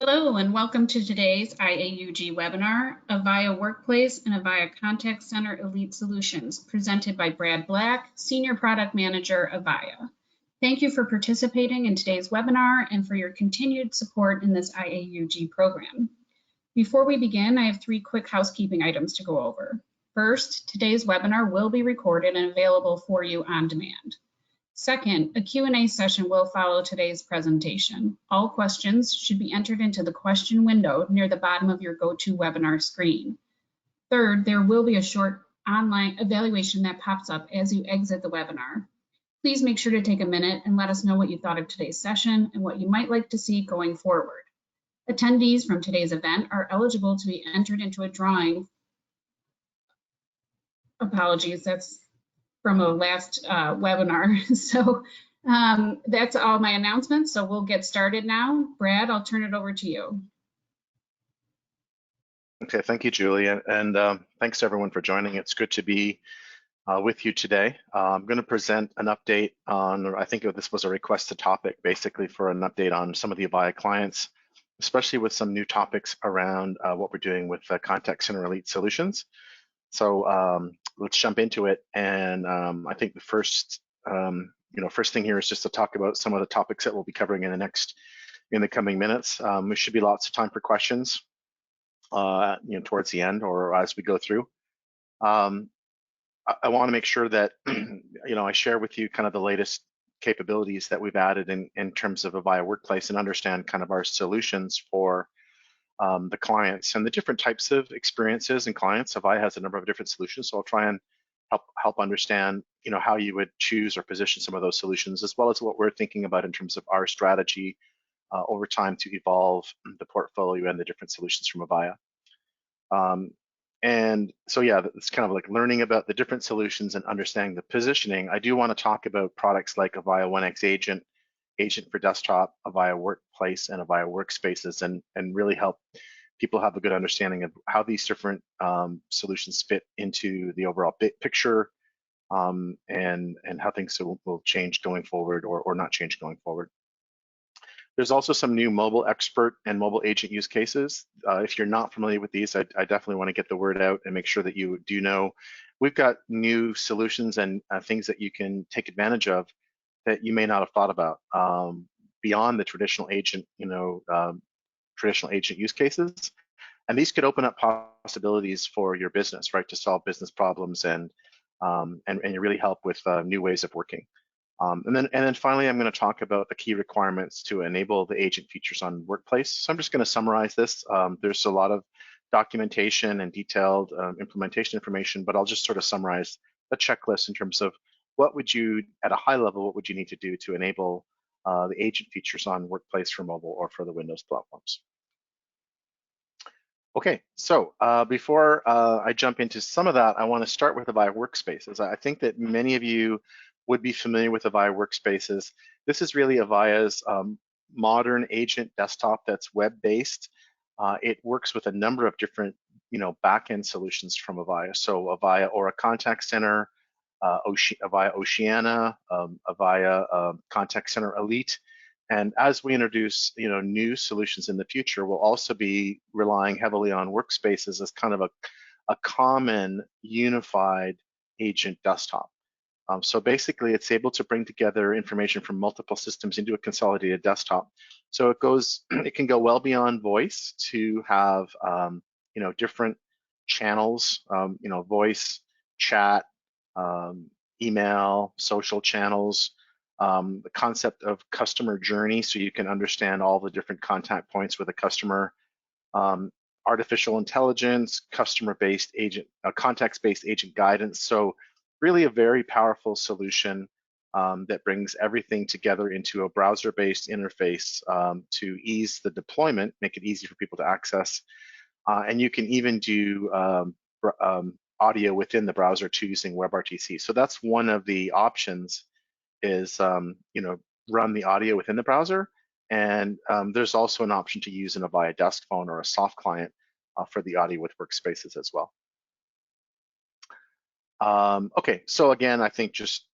Hello and welcome to today's IAUG webinar, Avaya Workplace and Avaya Contact Center Elite Solutions, presented by Brad Black, Senior Product Manager, Avaya. Thank you for participating in today's webinar and for your continued support in this IAUG program. Before we begin, I have three quick housekeeping items to go over. First, today's webinar will be recorded and available for you on demand. Second, a Q&A session will follow today's presentation. All questions should be entered into the question window near the bottom of your GoToWebinar screen. Third, there will be a short online evaluation that pops up as you exit the webinar. Please make sure to take a minute and let us know what you thought of today's session and what you might like to see going forward. Attendees from today's event are eligible to be entered into a drawing. Apologies, that's from a last webinar. So that's all my announcements. So we'll get started now. Brad, I'll turn it over to you. Okay, thank you, Julie, and thanks everyone for joining. It's good to be with you today. I'm going to present an update on, I think this was a requested topic, basically for an update on some of the Avaya clients, especially with some new topics around what we're doing with Contact Center Elite Solutions. So let's jump into it. And I think the first thing here is just to talk about some of the topics that we'll be covering in the coming minutes. There should be lots of time for questions, towards the end or as we go through. I want to make sure that I share with you kind of the latest capabilities that we've added in terms of Avaya Workplace and understand kind of our solutions for the clients and the different types of experiences and clients. Avaya has a number of different solutions, so I'll try and help understand how you would choose or position some of those solutions, as well as what we're thinking about in terms of our strategy over time to evolve the portfolio and the different solutions from Avaya. And so yeah, it's kind of like learning about the different solutions and understanding the positioning. I do want to talk about products like Avaya OneX Agent for desktop, Avaya Workplace, and Avaya Workspaces, and really help people have a good understanding of how these different solutions fit into the overall picture, and how things will change going forward or not change going forward. There's also some new mobile expert and mobile agent use cases. If you're not familiar with these, I definitely want to get the word out and make sure that you do know. We've got new solutions and things that you can take advantage of that you may not have thought about beyond the traditional agent, traditional agent use cases. And these could open up possibilities for your business, right, to solve business problems and really help with new ways of working. And then finally, I'm going to talk about the key requirements to enable the agent features on Workplace. So I'm just going to summarize this. There's a lot of documentation and detailed implementation information, but I'll just sort of summarize a checklist in terms of what would you, at a high level, what would you need to do to enable the agent features on Workplace for mobile or for the Windows platforms? Okay, so before I jump into some of that, I want to start with Avaya Workspaces. I think that many of you would be familiar with Avaya Workspaces. This is really Avaya's modern agent desktop that's web-based. It works with a number of different, back-end solutions from Avaya. So Avaya Aura Contact Center, Avaya Oceana, Avaya Contact Center Elite. And as we introduce, new solutions in the future, we'll also be relying heavily on Workspaces as kind of a common unified agent desktop. So basically, it's able to bring together information from multiple systems into a consolidated desktop. So it can go well beyond voice to have, different channels, voice, chat, email, social channels, the concept of customer journey, so you can understand all the different contact points with a customer, artificial intelligence, customer-based agent, context-based agent guidance. So really a very powerful solution that brings everything together into a browser-based interface to ease the deployment, make it easy for people to access. And you can even do audio within the browser too, using WebRTC. So that's one of the options is, run the audio within the browser. And there's also an option to use an Avaya desk phone or a soft client for the audio with Workspaces as well. Okay, so again, I think just,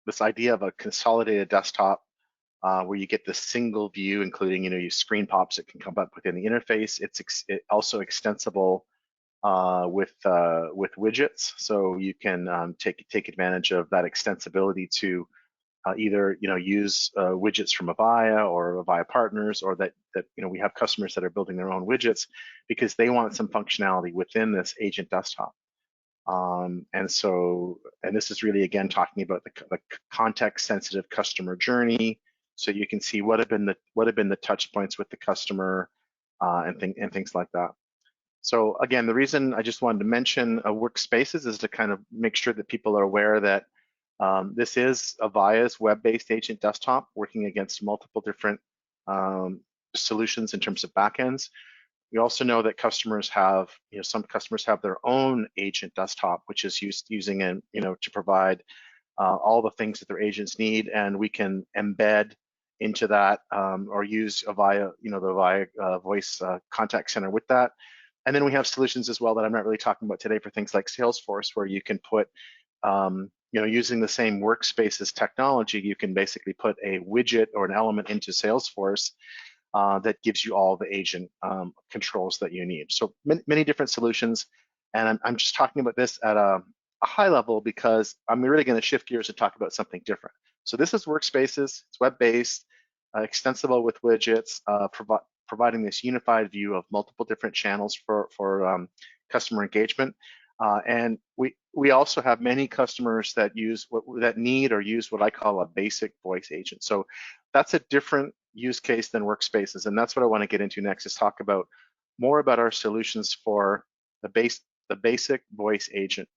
this idea of a consolidated desktop where you get the single view, including, your screen pops that can come up within the interface. It's also extensible with widgets, so you can take advantage of that extensibility to either use widgets from Avaya or Avaya partners, or that we have customers that are building their own widgets because they want some functionality within this agent desktop. And this is really, again, talking about the context-sensitive customer journey. So you can see what have been the touch points with the customer and things like that. So again, the reason I just wanted to mention Workspaces is to kind of make sure that people are aware that this is Avaya's web-based agent desktop working against multiple different solutions in terms of backends. We also know that customers have, some customers have their own agent desktop, which is using to provide all the things that their agents need, and we can embed into that or use Avaya, the Avaya voice contact center with that. And then we have solutions as well that I'm not really talking about today for things like Salesforce, where you can put, using the same Workspaces technology, you can basically put a widget or an element into Salesforce that gives you all the agent controls that you need. So many different solutions, and I'm just talking about this at a high level because I'm really going to shift gears and talk about something different. So this is Workspaces. It's web-based, extensible with widgets, providing this unified view of multiple different channels for customer engagement. And we also have many customers that use need or use what I call a basic voice agent. So that's a different use case than Workspaces, and that's what I want to get into next, is talk about more about our solutions for the basic voice agent.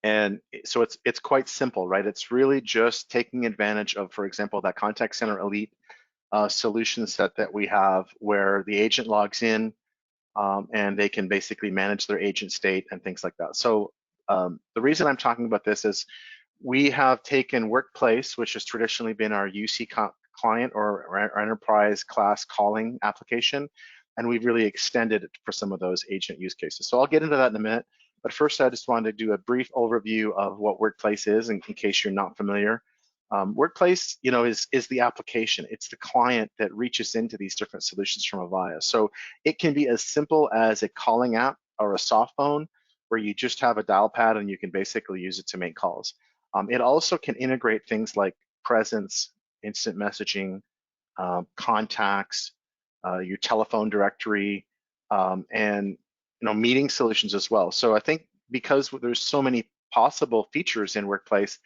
And so it's quite simple, right? It's really just taking advantage of, for example, that Contact Center Elite solution set that we have, where the agent logs in and they can basically manage their agent state and things like that. So the reason I'm talking about this is we have taken Workplace, which has traditionally been our UC client or our enterprise class calling application, and we've really extended it for some of those agent use cases. So I'll get into that in a minute, but first I just wanted to do a brief overview of what Workplace is in case you're not familiar. Workplace, is the application. It's the client that reaches into these different solutions from Avaya. So it can be as simple as a calling app or a soft phone where you just have a dial pad and you can basically use it to make calls. It also can integrate things like presence, instant messaging, contacts, your telephone directory, and meeting solutions as well. So I think because there's so many possible features in Workplace,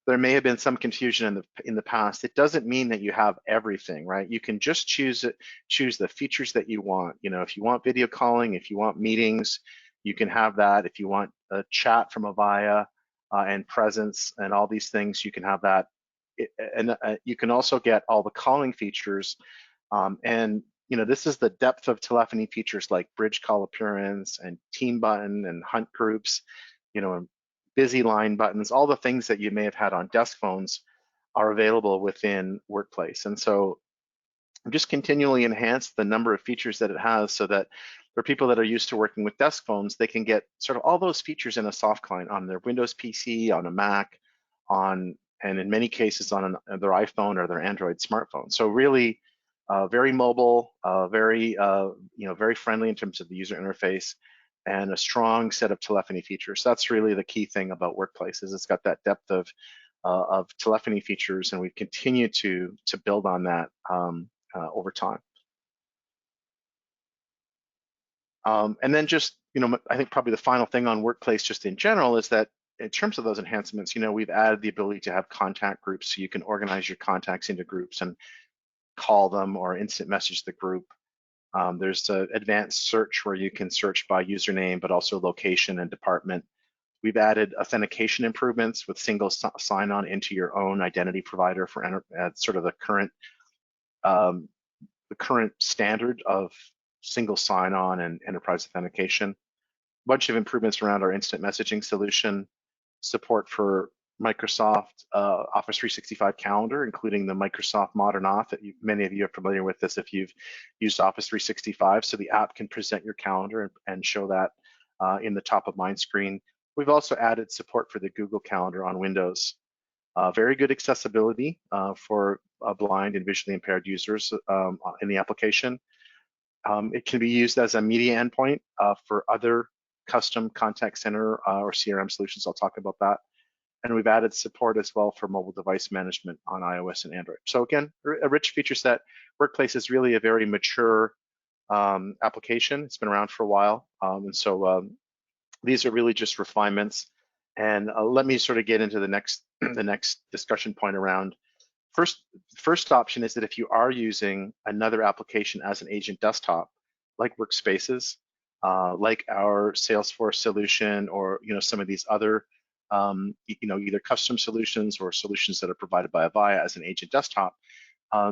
there may have been some confusion in the past. It doesn't mean that you have everything, right? You can just choose the features that you want. If you want video calling, if you want meetings, you can have that. If you want a chat from Avaya and presence and all these things, you can have that. You can also get all the calling features. And this is the depth of telephony features like bridge call appearance and team button and hunt groups, and busy line buttons. All the things that you may have had on desk phones are available within Workplace. And so I'm just continually enhance the number of features that it has, so that for people that are used to working with desk phones, they can get sort of all those features in a soft client on their Windows PC, on a Mac, and in many cases on their iPhone or their Android smartphone. So really very mobile, very friendly in terms of the user interface, and a strong set of telephony features. That's really the key thing about Workplace, is it's got that depth of telephony features, and we've continued to build on that over time. And then just, I think probably the final thing on Workplace just in general is that in terms of those enhancements, we've added the ability to have contact groups, so you can organize your contacts into groups and call them or instant message the group. There's an advanced search where you can search by username, but also location and department. We've added authentication improvements with single sign-on into your own identity provider for sort of the current standard of single sign-on and enterprise authentication. A bunch of improvements around our instant messaging solution, support for Microsoft Office 365 Calendar, including the Microsoft Modern Auth that many of you are familiar with this if you've used Office 365. So the app can present your calendar and show that in the top of mind screen. We've also added support for the Google Calendar on Windows. Very good accessibility for blind and visually impaired users in the application. It can be used as a media endpoint for other custom contact center or CRM solutions. I'll talk about that. And we've added support as well for mobile device management on iOS and Android. So again, a rich feature set. Workplace is really a very mature application. It's been around for a while. And so these are really just refinements. And let me sort of get into the next discussion point around. First option is that if you are using another application as an agent desktop, like Workspaces, like our Salesforce solution, or some of these other either custom solutions or solutions that are provided by Avaya as an agent desktop,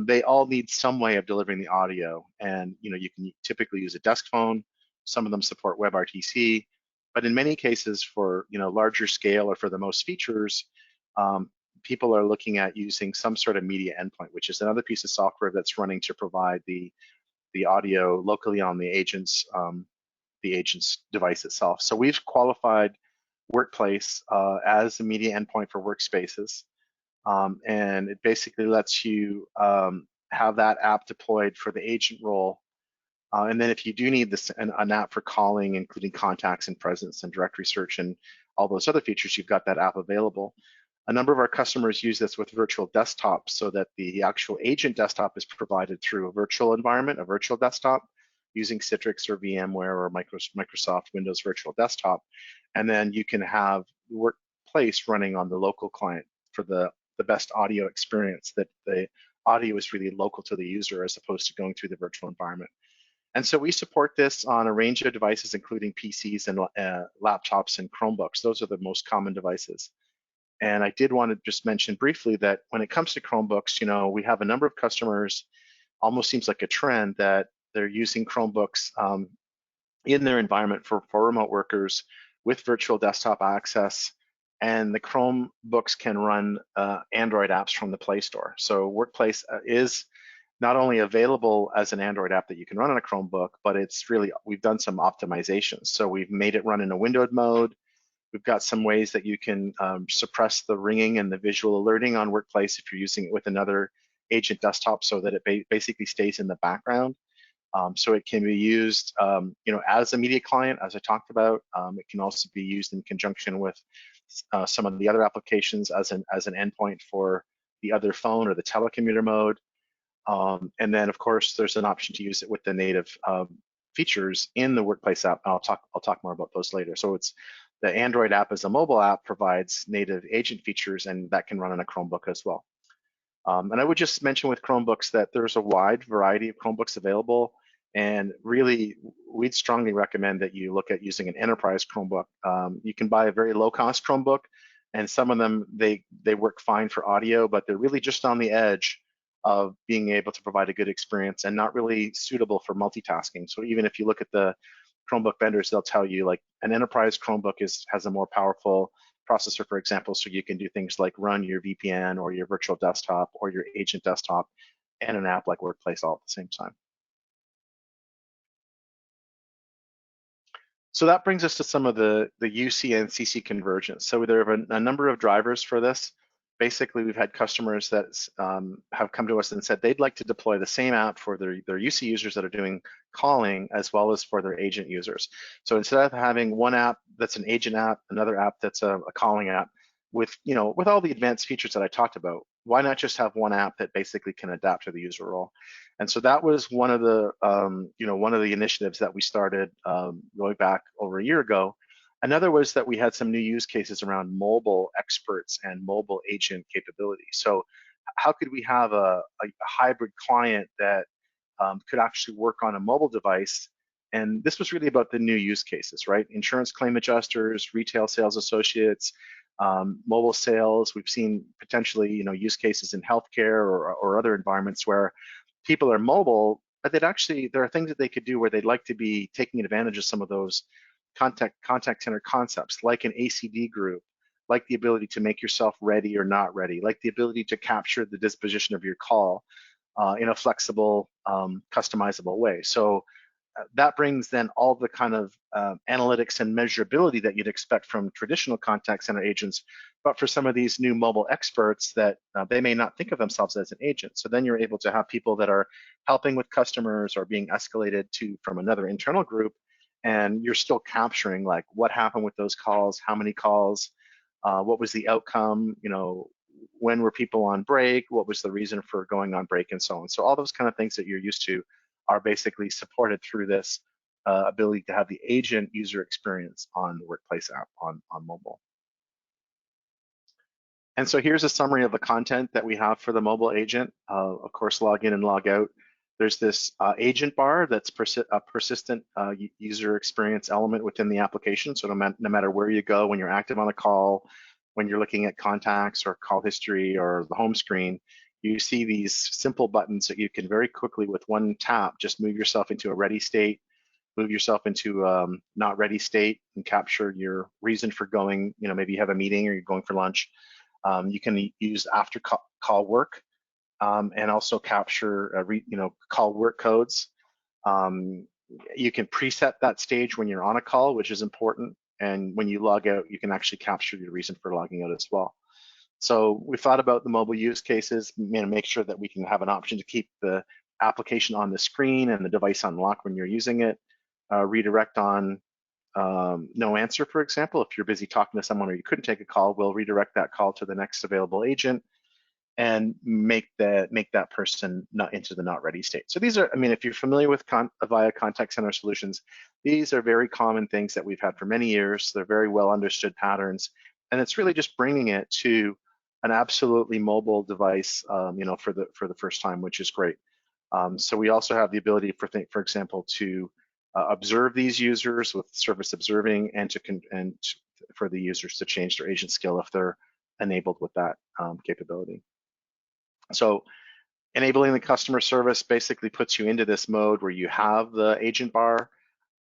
they all need some way of delivering the audio. And you can typically use a desk phone. Some of them support WebRTC, but in many cases for larger scale or for the most features, people are looking at using some sort of media endpoint, which is another piece of software that's running to provide the audio locally on the agent's device itself. So we've qualified Workplace as a media endpoint for Workspaces, and it basically lets you have that app deployed for the agent role. And then if you do need an app for calling, including contacts and presence and directory search and all those other features, you've got that app available. A number of our customers use this with virtual desktops so that the actual agent desktop is provided through a virtual environment, a virtual desktop, using Citrix or VMware or Microsoft Windows Virtual Desktop. And then you can have Workplace running on the local client for the best audio experience, that the audio is really local to the user as opposed to going through the virtual environment. And so we support this on a range of devices, including PCs and laptops and Chromebooks. Those are the most common devices. And I did want to just mention briefly that when it comes to Chromebooks, we have a number of customers, almost seems like a trend, that they're using Chromebooks in their environment for remote workers with virtual desktop access. And the Chromebooks can run Android apps from the Play Store. So Workplace is not only available as an Android app that you can run on a Chromebook, but we've done some optimizations. So we've made it run in a windowed mode. We've got some ways that you can suppress the ringing and the visual alerting on Workplace if you're using it with another agent desktop, so that it basically stays in the background. So it can be used, as a media client, as I talked about. It can also be used in conjunction with some of the other applications as an endpoint for the other phone or the telecommuter mode. And then, of course, there's an option to use it with the native features in the Workplace app. I'll talk more about those later. So it's the Android app as a mobile app provides native agent features, and that can run on a Chromebook as well. And I would just mention with Chromebooks that there's a wide variety of Chromebooks available, and really, we'd strongly recommend that you look at using an enterprise Chromebook. You can buy a very low-cost Chromebook, and some of them, they work fine for audio, but they're really just on the edge of being able to provide a good experience and not really suitable for multitasking. So even if you look at the Chromebook vendors, they'll tell you like an enterprise Chromebook has a more powerful processor, for example, so you can do things like run your VPN or your virtual desktop or your agent desktop and an app like Workplace all at the same time. So that brings us to some of the UC and CC convergence. So there are a number of drivers for this. Basically, we've had customers that have come to us and said they'd like to deploy the same app for their UC users that are doing calling as well as for their agent users. So instead of having one app that's an agent app, another app that's a calling app, with all the advanced features that I talked about, why not just have one app that basically can adapt to the user role? And so that was one of the initiatives that we started going back over a year ago. Another was that we had some new use cases around mobile experts and mobile agent capability. So how could we have a hybrid client that could actually work on a mobile device? And this was really about the new use cases, right? Insurance claim adjusters, retail sales associates, mobile sales. We've seen potentially, use cases in healthcare or other environments where people are mobile, but there are things that they could do where they'd like to be taking advantage of some of those contact center concepts, like an ACD group, like the ability to make yourself ready or not ready, like the ability to capture the disposition of your call in a flexible, customizable way. So that brings then all the kind of analytics and measurability that you'd expect from traditional contact center agents, but for some of these new mobile experts that they may not think of themselves as an agent. So then you're able to have people that are helping with customers or being escalated to from another internal group, and you're still capturing like what happened with those calls, how many calls, what was the outcome, when were people on break, what was the reason for going on break, and so on. So all those kind of things that you're used to are basically supported through this ability to have the agent user experience on the Workplace app on mobile. And so here's a summary of the content that we have for the mobile agent. Of course, log in and log out. There's this agent bar that's a persistent user experience element within the application. So no matter where you go, when you're active on a call, when you're looking at contacts or call history or the home screen, you see these simple buttons that you can very quickly, with one tap, just move yourself into a ready state, move yourself into not ready state, and capture your reason for going. Maybe you have a meeting or you're going for lunch. You can use after call work and also capture call work codes. You can preset that stage when you're on a call, which is important. And when you log out, you can actually capture your reason for logging out as well. So we thought about the mobile use cases, make sure that we can have an option to keep the application on the screen and the device unlocked when you're using it. Redirect on no answer, for example. If you're busy talking to someone or you couldn't take a call, we'll redirect that call to the next available agent and make that person not into the not ready state. So these are, if you're familiar with Avaya Contact Center solutions, these are very common things that we've had for many years. They're very well understood patterns, and it's really just bringing it to an absolutely mobile device, for the first time, which is great. So we also have the ability, for example, to observe these users with service observing, and for the users to change their agent skill if they're enabled with that capability. So enabling the customer service basically puts you into this mode where you have the agent bar,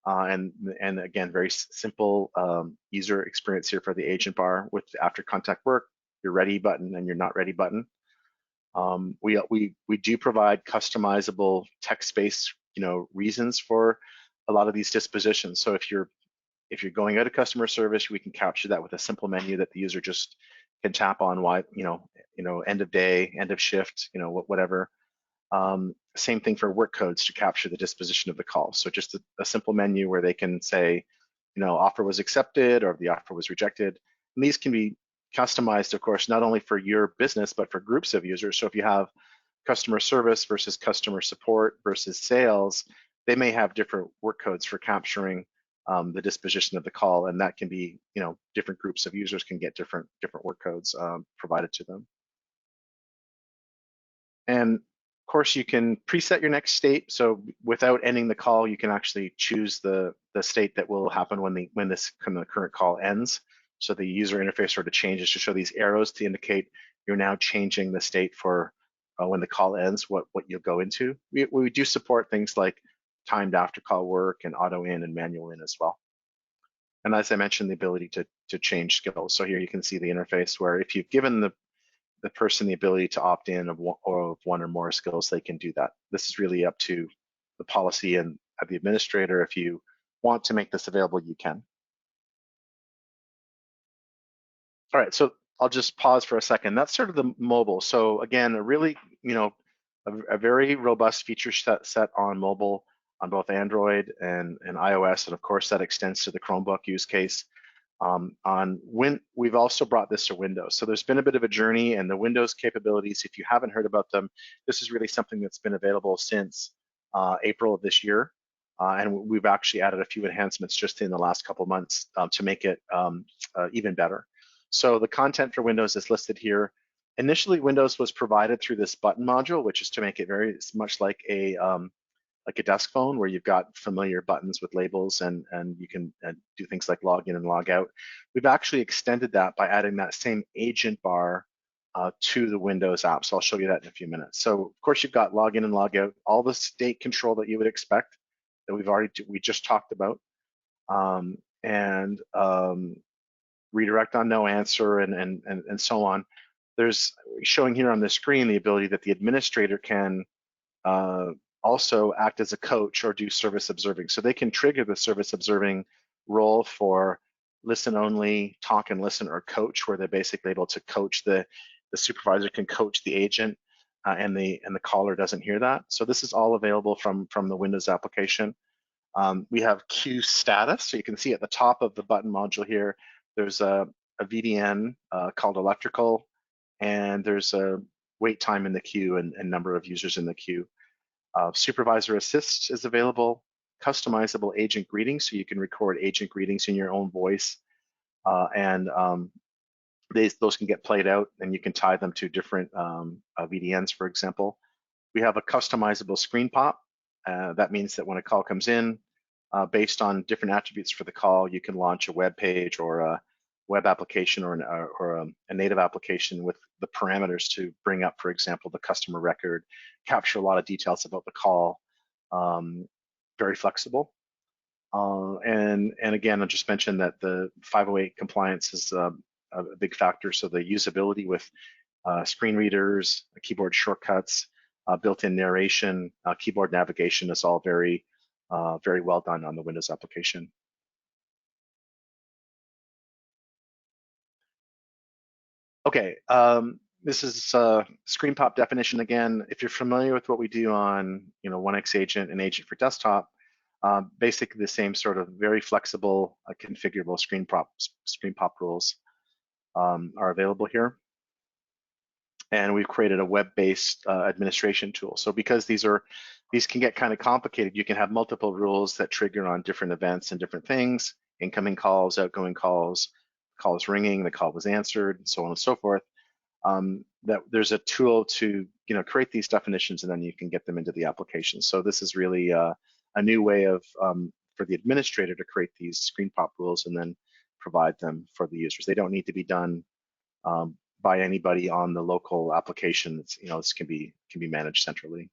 and again, very simple user experience here for the agent bar with after contact work, your ready button and your not ready button. We do provide customizable text-based reasons for a lot of these dispositions. So if you're going out of customer service, we can capture that with a simple menu that the user just can tap on. Why, end of day, end of shift, whatever. Same thing for work codes to capture the disposition of the call. So just a simple menu where they can say, offer was accepted or the offer was rejected. And these can be customized, of course, not only for your business, but for groups of users. So if you have customer service versus customer support versus sales, they may have different work codes for capturing the disposition of the call, and that can be, different groups of users can get different work codes provided to them. And of course, you can preset your next state. So without ending the call, you can actually choose the state that will happen when the current call ends. So the user interface sort of changes to show these arrows to indicate you're now changing the state for when the call ends, what you'll go into. We do support things like timed after call work and auto in and manual in as well. And as I mentioned, the ability to change skills. So here you can see the interface where if you've given the person the ability to opt in of one or more skills, they can do that. This is really up to the policy and of the administrator. If you want to make this available, you can. All right, so I'll just pause for a second. That's sort of the mobile. So again, a really, a very robust feature set on mobile on both Android and iOS, and of course that extends to the Chromebook use case. We've also brought this to Windows. So there's been a bit of a journey, and the Windows capabilities, if you haven't heard about them, this is really something that's been available since April of this year. And we've actually added a few enhancements just in the last couple months to make it even better. So the content for Windows is listed here. Initially, Windows was provided through this button module, which is to make it very much like a desk phone where you've got familiar buttons with labels and you can do things like log in and log out. We've actually extended that by adding that same agent bar to the Windows app. So I'll show you that in a few minutes. So of course you've got log in and log out, all the state control that you would expect that we just talked about, and redirect on no answer and so on. There's showing here on the screen the ability that the administrator can also act as a coach or do service observing. So they can trigger the service observing role for listen only, talk and listen, or coach, where they're basically able to coach the supervisor can coach the agent, and the caller doesn't hear that. So this is all available from the Windows application. We have queue status, so you can see at the top of the button module here, there's a VDN called electrical, and there's a wait time in the queue and number of users in the queue. Supervisor Assist is available, customizable agent greetings, so you can record agent greetings in your own voice, and those can get played out, and you can tie them to different VDNs, for example. We have a customizable Screenpop. That means that when a call comes in, based on different attributes for the call, you can launch a web page or a web application or a native application with the parameters to bring up, for example, the customer record, capture a lot of details about the call. Very flexible. And again, I just mentioned that the 508 compliance is a big factor. So the usability with screen readers, keyboard shortcuts, built-in narration, keyboard navigation is all very well done on the Windows application. Okay, this is Screenpop definition again. If you're familiar with what we do on OneX Agent and Agent for Desktop, basically the same sort of very flexible, configurable Screenpop rules are available here. And we've created a web-based administration tool. So because these can get kind of complicated, you can have multiple rules that trigger on different events and different things, incoming calls, outgoing calls, call is ringing, the call was answered, and so on and so forth. That there's a tool to create these definitions, and then you can get them into the application. So this is really a new way of for the administrator to create these Screenpop rules and then provide them for the users. They don't need to be done by anybody on the local application. It's, this can be managed centrally.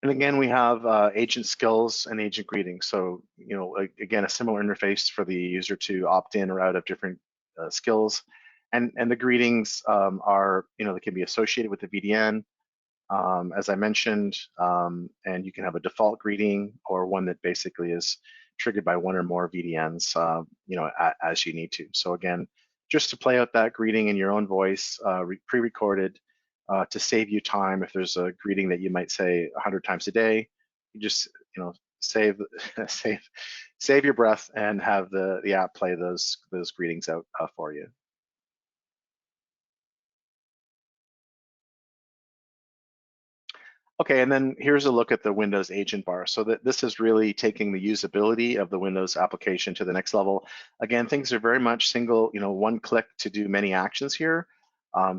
And again, we have agent skills and agent greetings. So, again, a similar interface for the user to opt in or out of different skills. And the greetings are, they can be associated with the VDN, as I mentioned, and you can have a default greeting or one that basically is triggered by one or more VDNs, as you need to. So again, just to play out that greeting in your own voice, pre-recorded, to save you time. If there's a greeting that you might say 100 times a day, you just save your breath and have the app play those greetings out for you. Okay, and then here's a look at the Windows agent bar. So this is really taking the usability of the Windows application to the next level. Again, things are very much single, one click to do many actions here.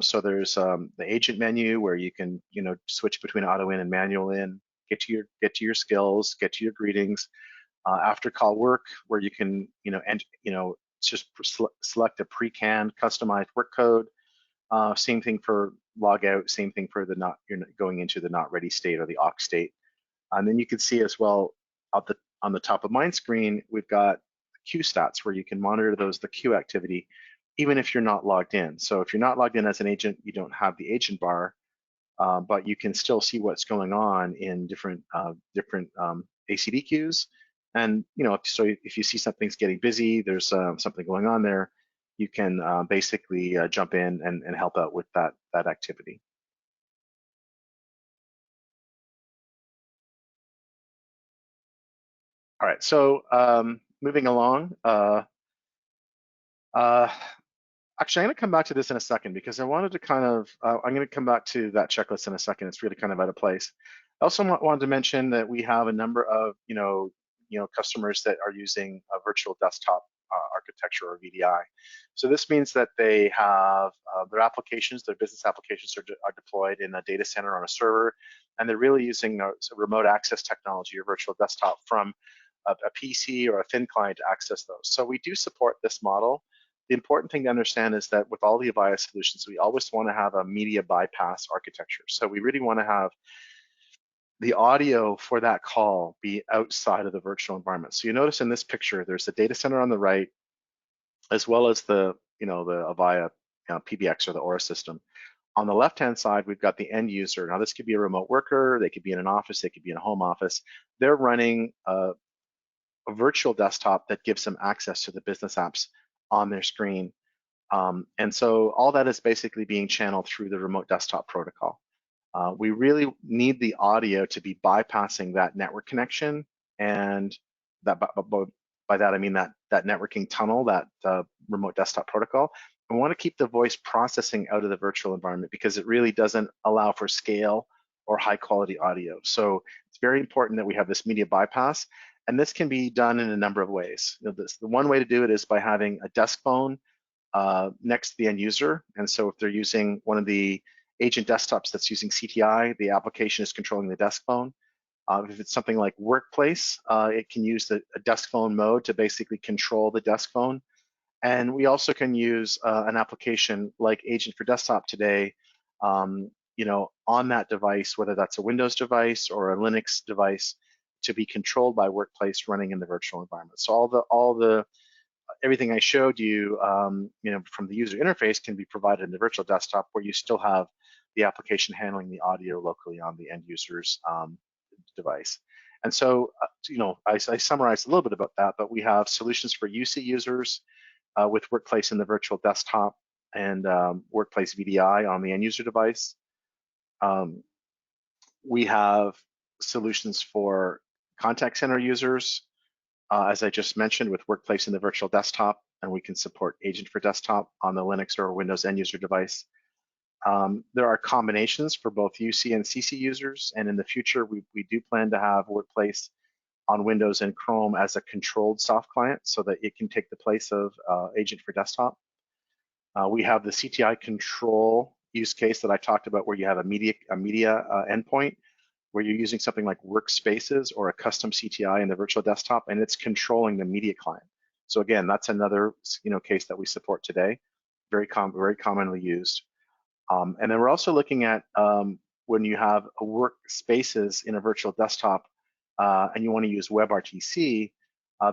So there's the agent menu where you can, switch between auto in and manual in, get to your skills, get to your greetings. After call work, where you can, just select a pre-canned customized work code. Same thing for log out, same thing for you're going into the not ready state or the aux state. And then you can see as well on the top of my screen, we've got queue stats where you can monitor the queue activity, even if you're not logged in. So if you're not logged in as an agent, you don't have the agent bar, but you can still see what's going on in different ACD queues. And so if you see something's getting busy, there's something going on there, you can basically jump in and help out with that activity. All right, so moving along. Actually, I'm going to come back to this in a second because I wanted to kind of, I'm going to come back to that checklist in a second. It's really kind of out of place. I also wanted to mention that we have a number of, customers that are using a virtual desktop architecture or VDI. So this means that they have their applications, their business applications are deployed in a data center on a server, and they're really using a remote access technology or virtual desktop from a PC or a thin client to access those. So we do support this model. The important thing to understand is that with all the Avaya solutions, we always want to have a media bypass architecture. So we really want to have the audio for that call be outside of the virtual environment. So you notice in this picture, there's the data center on the right, as well as the Avaya PBX or the Aura system. On the left-hand side, we've got the end user. Now, this could be a remote worker, they could be in an office, they could be in a home office. They're running a virtual desktop that gives them access to the business apps on their screen. And so all that is basically being channeled through the remote desktop protocol. We really need the audio to be bypassing that network connection, and that by that I mean that networking tunnel, that remote desktop protocol. I want to keep the voice processing out of the virtual environment because it really doesn't allow for scale or high quality audio. So it's very important that we have this media bypass, and this can be done in a number of ways. The one way to do it is by having a desk phone next to the end user. And so if they're using one of the agent desktops that's using CTI, the application is controlling the desk phone. If it's something like Workplace, it can use a desk phone mode to basically control the desk phone. And we also can use an application like Agent for Desktop today, on that device, whether that's a Windows device or a Linux device, to be controlled by Workplace running in the virtual environment. So everything I showed you, from the user interface can be provided in the virtual desktop, where you still have the application handling the audio locally on the end user's device. And so, I summarized a little bit about that, but we have solutions for UC users with Workplace in the virtual desktop and Workplace VDI on the end user device. We have solutions for contact center users, as I just mentioned, with Workplace in the virtual desktop, and we can support Agent for Desktop on the Linux or Windows end user device. There are combinations for both UC and CC users, and in the future, we do plan to have Workplace on Windows and Chrome as a controlled soft client so that it can take the place of Agent for Desktop. We have the CTI control use case that I talked about, where you have a media endpoint, where you're using something like Workspaces or a custom CTI in the virtual desktop, and it's controlling the media client. So again, that's another case that we support today, very commonly used. And then we're also looking at when you have a Workspaces in a virtual desktop and you want to use WebRTC,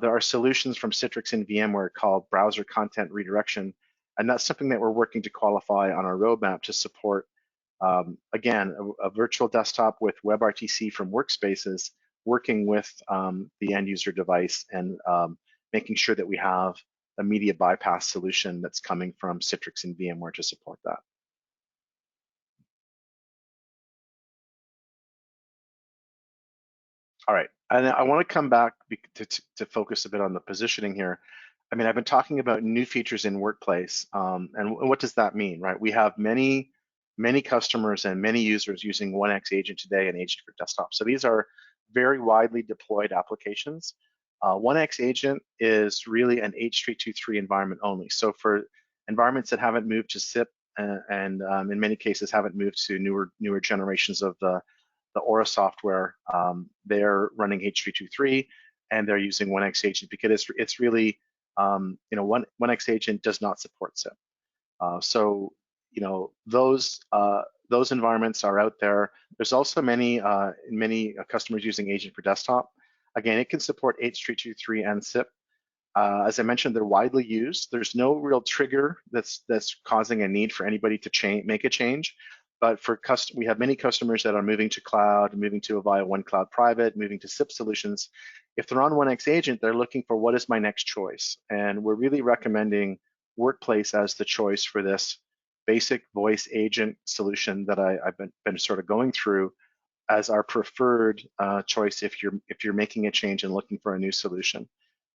there are solutions from Citrix and VMware called browser content redirection, and that's something that we're working to qualify on our roadmap to support. Again, a virtual desktop with WebRTC from Workspaces, working with the end user device and making sure that we have a media bypass solution that's coming from Citrix and VMware to support that. All right, and I want to come back to focus a bit on the positioning here. I mean, I've been talking about new features in Workplace, and what does that mean, right? We have many customers and many users using OneX Agent today and Agent for Desktop. So these are very widely deployed applications. OneX Agent is really an H323 environment only. So for environments that haven't moved to SIP and in many cases haven't moved to newer generations of the Aura software, they're running H323 and they're using OneX Agent because it's really, OneX Agent does not support SIP. So those environments are out there. There's also many customers using Agent for Desktop. Again, it can support H323 and SIP. As I mentioned, they're widely used. There's no real trigger that's causing a need for anybody to make a change. But we have many customers that are moving to cloud, moving to Avaya One Cloud Private, moving to SIP solutions. If they're on OneX Agent, they're looking for what is my next choice. And we're really recommending Workplace as the choice for this basic voice agent solution that I've been sort of going through as our preferred choice if you're making a change and looking for a new solution.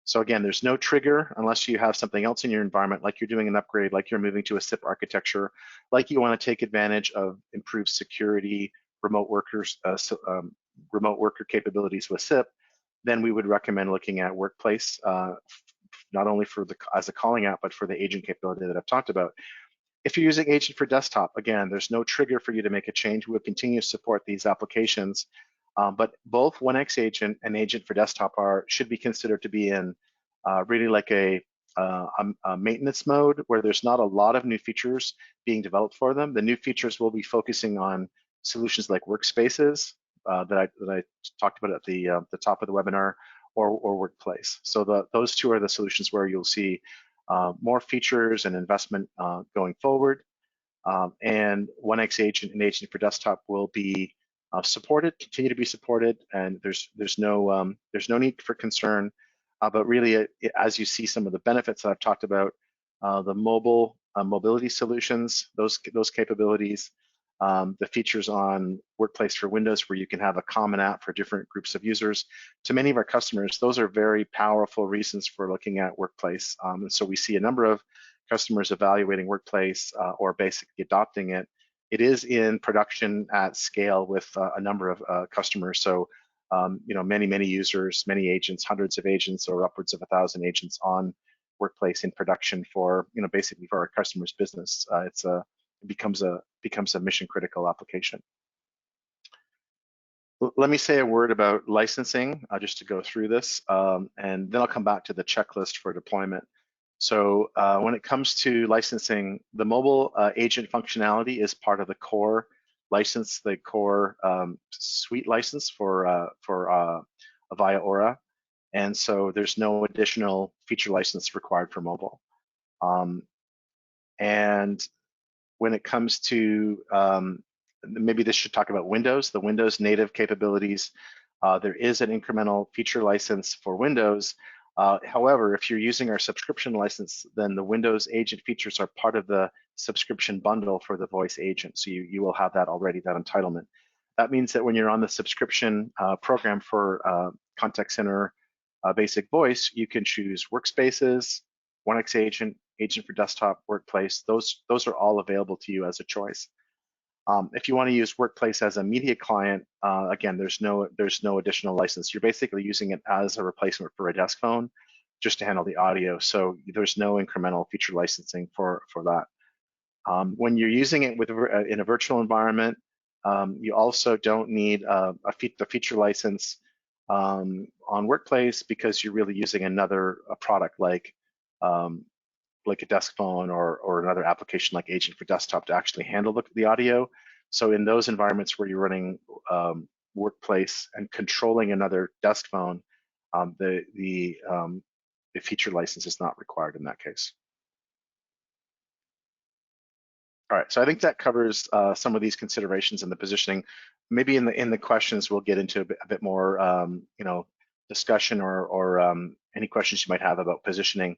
So again, there's no trigger unless you have something else in your environment, like you're doing an upgrade, like you're moving to a SIP architecture, like you want to take advantage of improved security, remote worker capabilities with SIP. Then we would recommend looking at Workplace, not only as a calling app, but for the agent capability that I've talked about. If you're using Agent for Desktop, again, there's no trigger for you to make a change. We will continue to support these applications, but both OneX Agent and Agent for Desktop should be considered to be in really like a maintenance mode where there's not a lot of new features being developed for them. The new features will be focusing on solutions like Workspaces that I talked about at the top of the webinar, or Workplace. So those two are the solutions where you'll see more features and investment going forward. And OneX agent and agent for desktop will be supported, continue to be supported, and there's no need for concern. But really, as you see some of the benefits that I've talked about, the mobility solutions, those capabilities, the features on Workplace for Windows where you can have a common app for different groups of users. To many of our customers, those are very powerful reasons for looking at Workplace. And so we see a number of customers evaluating Workplace or basically adopting it. It is in production at scale with a number of customers. So, many users, many agents, hundreds of agents, or upwards of 1,000 agents on Workplace in production for, basically for our customers' business. It becomes a mission critical application. Let me say a word about licensing just to go through this, and then I'll come back to the checklist for deployment. So when it comes to licensing, the mobile agent functionality is part of the core license, the core suite license for Avaya Aura, and so there's no additional feature license required for mobile. And when it comes to, maybe this should talk about Windows, the Windows native capabilities, there is an incremental feature license for Windows. However, if you're using our subscription license, then the Windows agent features are part of the subscription bundle for the voice agent. So you will have that already, that entitlement. That means that when you're on the subscription program for contact center basic voice, you can choose Workspaces, OneX agent, agent for desktop, Workplace. Those are all available to you as a choice. If you want to use Workplace as a media client, again, there's no additional license. You're basically using it as a replacement for a desk phone, just to handle the audio. So there's no incremental feature licensing for that. When you're using it in a virtual environment, you also don't need the feature license on Workplace because you're really using a product like a desk phone or another application like Agent for Desktop to actually handle the audio. So in those environments where you're running Workplace and controlling another desk phone, the feature license is not required in that case. All right, so I think that covers some of these considerations in the positioning. Maybe in the questions we'll get into a bit more, discussion or any questions you might have about positioning.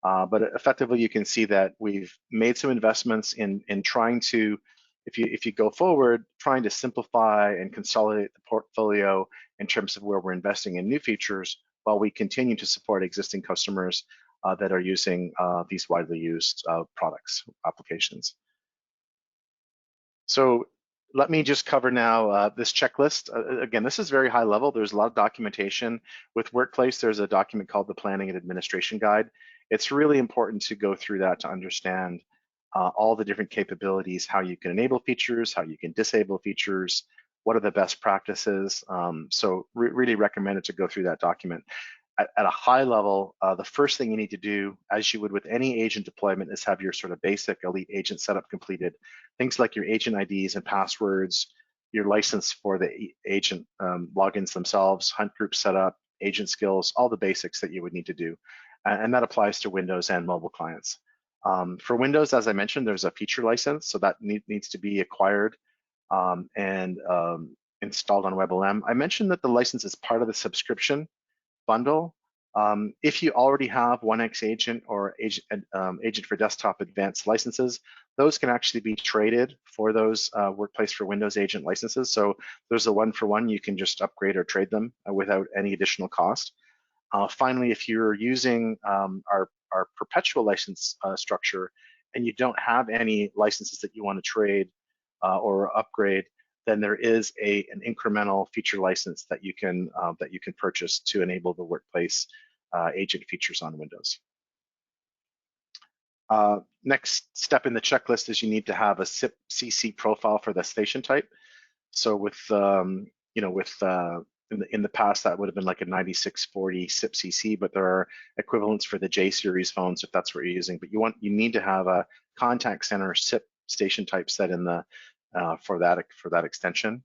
But effectively, you can see that we've made some investments in trying to, if you go forward, trying to simplify and consolidate the portfolio in terms of where we're investing in new features while we continue to support existing customers that are using these widely used products, applications. So let me just cover now this checklist. Again, this is very high level. There's a lot of documentation. With Workplace, there's a document called the Planning and Administration Guide. It's really important to go through that to understand all the different capabilities, how you can enable features, how you can disable features, what are the best practices. So really recommend it to go through that document. At a high level, the first thing you need to do, as you would with any agent deployment, is have your sort of basic elite agent setup completed. Things like your agent IDs and passwords, your license for the agent logins themselves, hunt group setup, agent skills, all the basics that you would need to do. And that applies to Windows and mobile clients. For Windows, as I mentioned, there's a feature license, so that needs to be acquired and installed on WebLM. I mentioned that the license is part of the subscription bundle. If you already have OneX agent or agent for desktop advanced licenses, those can actually be traded for those Workplace for Windows agent licenses. So there's a one-for-one, you can just upgrade or trade them without any additional cost. Finally, if you're using our perpetual license structure and you don't have any licenses that you want to trade or upgrade, then there is an incremental feature license that you can purchase to enable the Workplace agent features on Windows. Next step in the checklist is you need to have a SIP CC profile for the station type. So with in the past that would have been like a 9640 SIP CC, but there are equivalents for the J series phones if that's what you're using. But you need to have a contact center SIP station type set in the for that extension,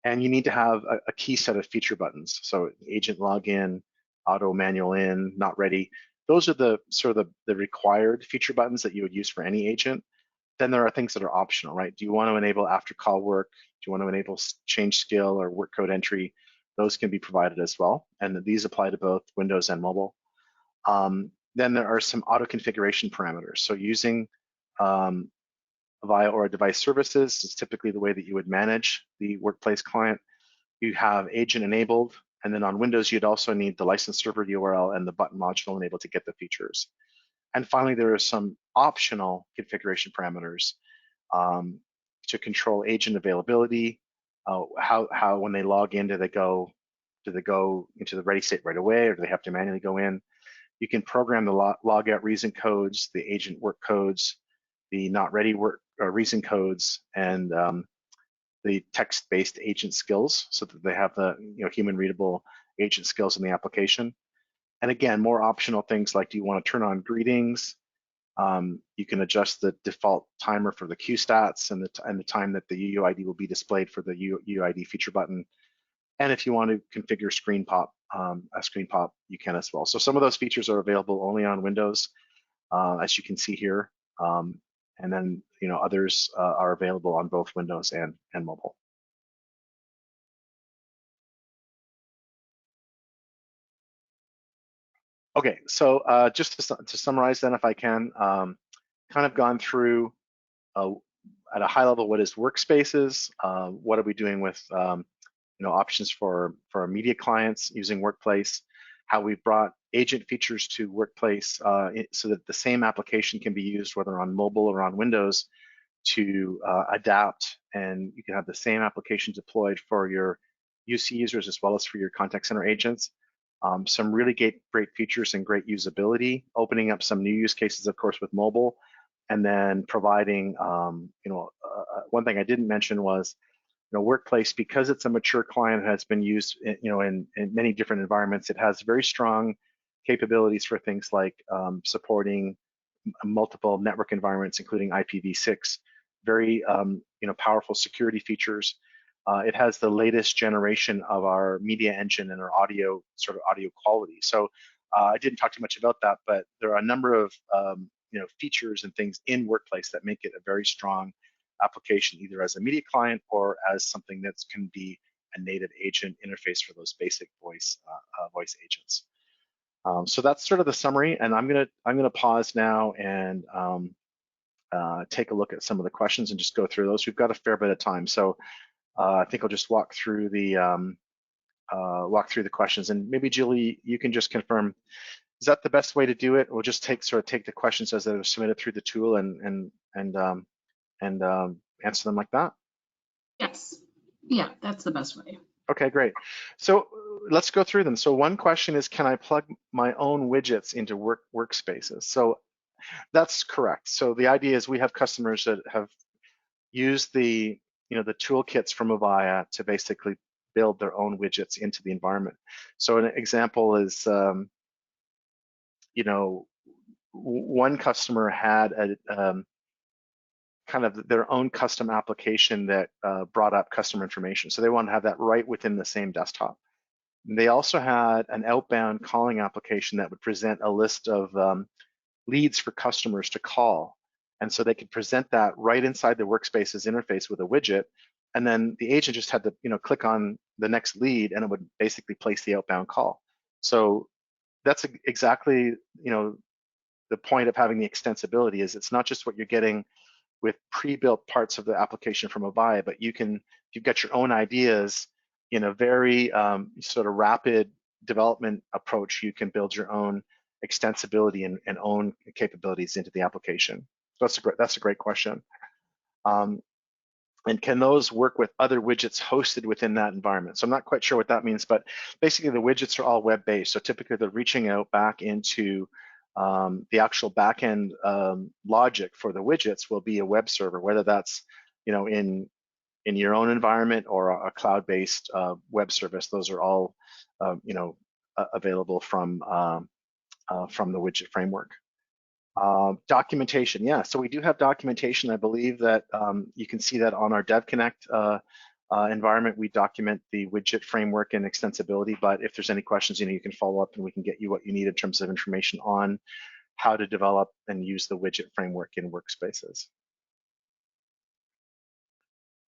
and you need to have a key set of feature buttons. So agent login, auto manual in, not ready. Those are the sort of the required feature buttons that you would use for any agent. Then there are things that are optional, right? Do you want to enable after call work? Do you want to enable change skill or work code entry? Those can be provided as well. And these apply to both Windows and mobile. Then there are some auto configuration parameters. So using Avaya or device services is typically the way that you would manage the workplace client. You have agent enabled, and then on Windows, you'd also need the license server URL and the button module enabled to get the features. And finally, there are some optional configuration parameters to control agent availability. How when they log in, do they go into the ready state right away, or do they have to manually go in? You can program the log out reason codes, the agent work codes, the not ready work reason codes, and the text-based agent skills, so that they have the human readable agent skills in the application. And again, more optional things like, do you want to turn on greetings? You can adjust the default timer for the queue stats and the time that the UUID will be displayed for the UUID feature button. And if you want to configure Screenpop, a Screenpop, you can as well. So some of those features are available only on Windows, as you can see here. And then others are available on both Windows and mobile. Okay, so just to summarize then, if I can, kind of gone through at a high level what is Workspaces, what are we doing with options for our media clients using Workplace, how we've brought agent features to Workplace so that the same application can be used whether on mobile or on Windows to adapt, and you can have the same application deployed for your UC users as well as for your contact center agents. Some really great features and great usability, opening up some new use cases, of course, with mobile, and then providing, one thing I didn't mention was, Workplace, because it's a mature client, has been used, in many different environments. It has very strong capabilities for things like supporting multiple network environments, including IPv6, very powerful security features. It has the latest generation of our media engine and our audio quality. So I didn't talk too much about that, but there are a number of features and things in Workplace that make it a very strong application, either as a media client or as something that can be a native agent interface for those basic voice agents. So that's sort of the summary, and I'm gonna pause now and take a look at some of the questions and just go through those. We've got a fair bit of time, so I think I'll just walk through the questions, and maybe Julie, you can just confirm, is that the best way to do it? We'll just take the questions as they're submitted through the tool and answer them like that? Yes. Yeah, that's the best way. Okay, great. So let's go through them. So one question is, can I plug my own widgets into Workspaces? So that's correct. So the idea is we have customers that have used the toolkits from Avaya to basically build their own widgets into the environment. So an example is, one customer had a kind of their own custom application that brought up customer information. So they want to have that right within the same desktop. And they also had an outbound calling application that would present a list of leads for customers to call. And so they could present that right inside the Workspaces interface with a widget. And then the agent just had to click on the next lead and it would basically place the outbound call. So that's exactly the point of having the extensibility, is it's not just what you're getting with pre-built parts of the application from Avaya, but you've got your own ideas in a very sort of rapid development approach, you can build your own extensibility and own capabilities into the application. So that's a great question. And can those work with other widgets hosted within that environment? So I'm not quite sure what that means, but basically the widgets are all web-based. So typically they're reaching out back into the actual backend logic for the widgets will be a web server, whether that's in your own environment or a cloud-based web service. Those are all available from the widget framework. Documentation, yeah. So we do have documentation. I believe that you can see that on our DevConnect environment. We document the widget framework and extensibility, but if there's any questions, you can follow up and we can get you what you need in terms of information on how to develop and use the widget framework in Workspaces.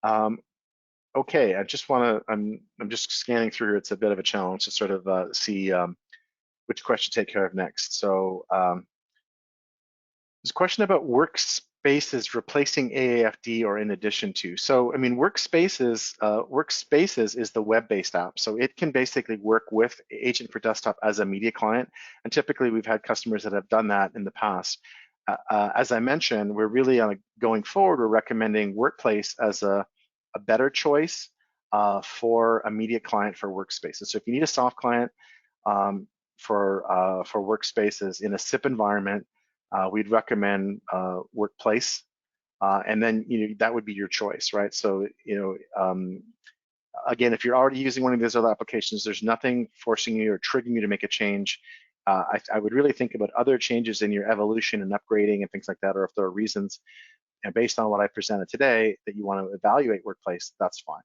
Okay, I just want to, I'm just scanning through. It's a bit of a challenge to sort of see which question to take care of next. So there's a question about workspaces replacing AAFD or in addition to. So, I mean, Workspaces is the web-based app. So it can basically work with Agent for Desktop as a media client. And typically we've had customers that have done that in the past. As I mentioned, we're really going forward, we're recommending Workplace as a better choice for a media client for Workspaces. So if you need a soft client for Workspaces in a SIP environment, we'd recommend Workplace, and then that would be your choice, right? So again, if you're already using one of these other applications, there's nothing forcing you or triggering you to make a change. I would really think about other changes in your evolution and upgrading and things like that, or if there are reasons, and based on what I presented today, that you want to evaluate Workplace, that's fine.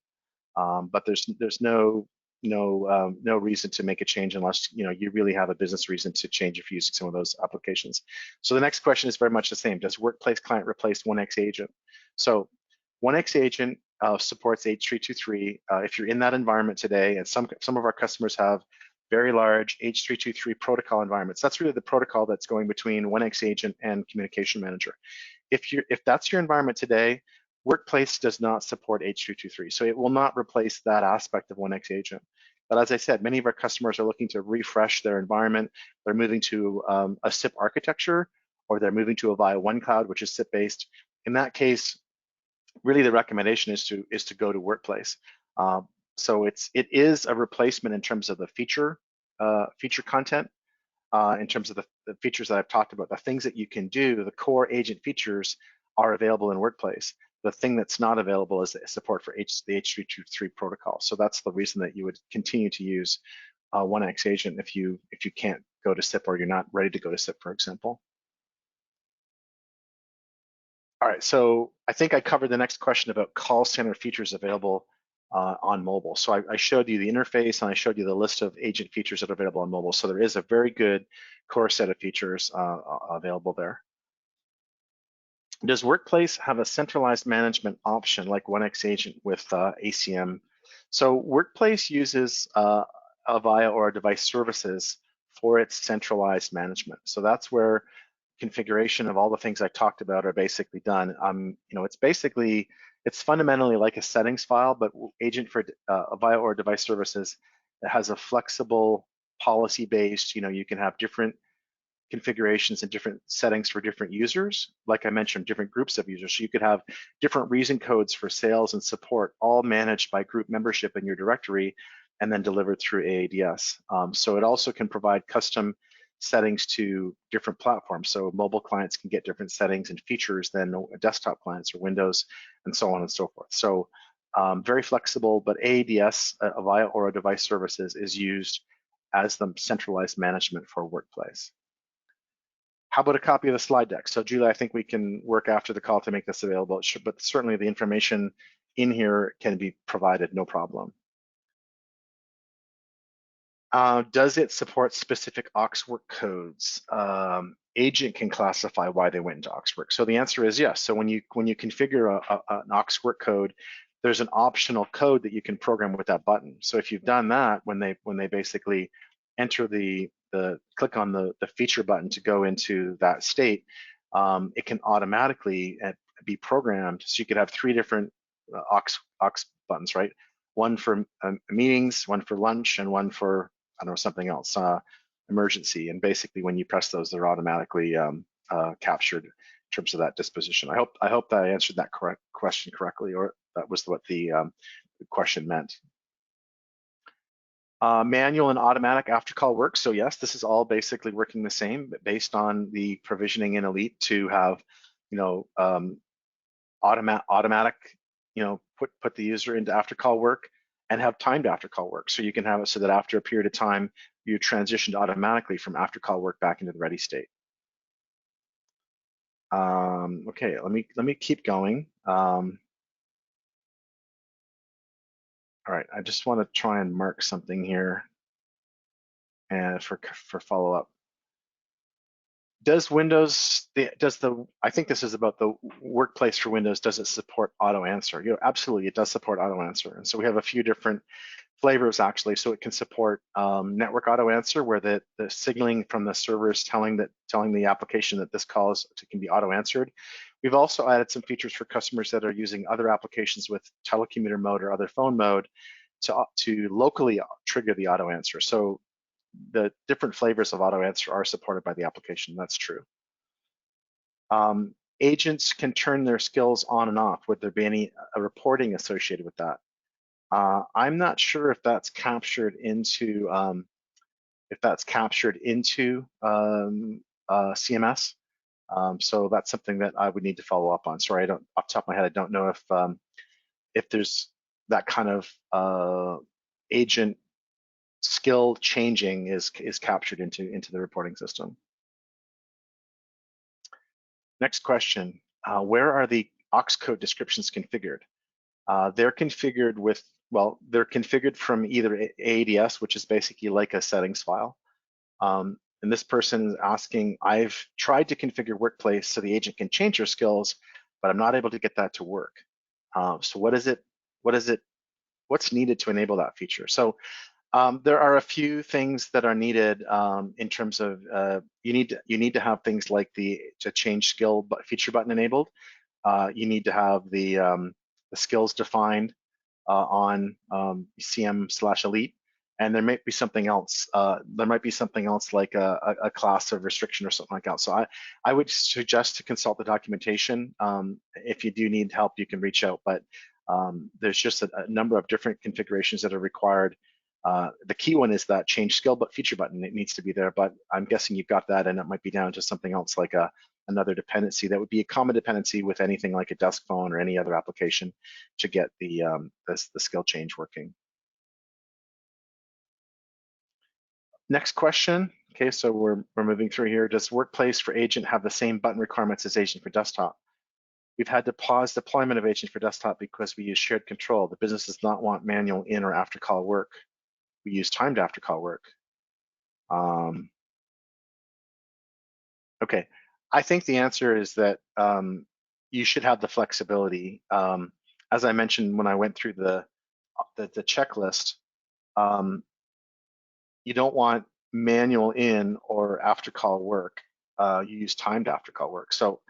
But there's no reason to make a change unless you really have a business reason to change if you're using some of those applications. So the next question is very much the same. Does Workplace Client replace OneX Agent? So OneX Agent supports H323. If you're in that environment today, and some of our customers have very large H323 protocol environments. That's really the protocol that's going between OneX Agent and Communication Manager. If that's your environment today, Workplace does not support H323, so it will not replace that aspect of OneX Agent. But as I said, many of our customers are looking to refresh their environment. They're moving to a SIP architecture, or they're moving to Avaya OneCloud, which is SIP-based. In that case, really the recommendation is to go to Workplace. So it is a replacement in terms of the feature content, in terms of the features that I've talked about. The things that you can do, the core agent features are available in Workplace. The thing that's not available is the support for the H323 protocol. So that's the reason that you would continue to use OneX Agent if you can't go to SIP, or you're not ready to go to SIP, for example. All right, so I think I covered the next question about call center features available on mobile. So I showed you the interface, and I showed you the list of agent features that are available on mobile. So there is a very good core set of features available there. Does Workplace have a centralized management option like OneX Agent with ACM? So Workplace uses Avaya or device services for its centralized management. So that's where configuration of all the things I talked about are basically done. It's fundamentally like a settings file, but Agent for Avaya or device services, it has a flexible policy-based. You can have different configurations and different settings for different users. Like I mentioned, different groups of users. So you could have different reason codes for sales and support, all managed by group membership in your directory, and then delivered through AADS. So it also can provide custom settings to different platforms. So mobile clients can get different settings and features than desktop clients or Windows, and so on and so forth. So very flexible, but AADS, Avaya Aura Device Services, is used as the centralized management for Workplace. How about a copy of the slide deck? So Julie, I think we can work after the call to make this available, but certainly the information in here can be provided, no problem. Does it support specific Aux Work codes? Agent can classify why they went into Aux Work. So the answer is yes. So when you configure an Aux Work code, there's an optional code that you can program with that button. So if you've done that, when they basically enter click on the feature button to go into that state, it can automatically be programmed. So you could have 3 different aux buttons, right? One for meetings, one for lunch, and one for, I don't know, something else, emergency. And basically when you press those, they're automatically captured in terms of that disposition. I hope that I answered that question correctly, or that was what the question meant. Manual and automatic after call work. So yes, this is all basically working the same, but based on the provisioning in Elite to have, automatic, put the user into after call work and have timed after call work. So you can have it so that after a period of time, you transitioned automatically from after call work back into the ready state. Okay, let me keep going. All right, I just want to try and mark something here and for follow-up. Does Windows, I think this is about the workplace for Windows, does it support auto answer? Absolutely, it does support auto answer. And so we have a few different flavors actually. So it can support network auto answer, where the signaling from the server is telling the application that this call can be auto answered. We've also added some features for customers that are using other applications with telecommuter mode or other phone mode to locally trigger the auto answer. So the different flavors of auto answer are supported by the application. That's true. Agents can turn their skills on and off. Would there be any reporting associated with that? I'm not sure if that's captured into CMS. So that's something that I would need to follow up on. Sorry, off the top of my head, I don't know if there's that kind of agent skill changing is captured into the reporting system. Next question, where are the oxcode descriptions configured? They're configured they're configured from either AADS, which is basically like a settings file. And this person is asking, I've tried to configure Workplace so the agent can change their skills, but I'm not able to get that to work. So what's needed to enable that feature? So there are a few things that are needed in terms of you need to have things like the change skill feature button enabled. You need to have the skills defined on CM/elite, and there might be something else. There might be something else like a class of restriction or something like that. So I would suggest to consult the documentation. If you do need help, you can reach out. But there's just a number of different configurations that are required. The key one is that change skill but feature button. It needs to be there, but I'm guessing you've got that, and it might be down to something else like another dependency that would be a common dependency with anything like a desk phone or any other application to get the skill change working. Next question. Okay, so we're moving through here. Does Workplace for Agent have the same button requirements as Agent for Desktop? We've had to pause deployment of Agent for Desktop because we use shared control. The business does not want manual in or after call work. We use timed after call work. Okay, I think the answer is that you should have the flexibility. As I mentioned when I went through the checklist, you don't want manual in or after call work. You use timed after call work. So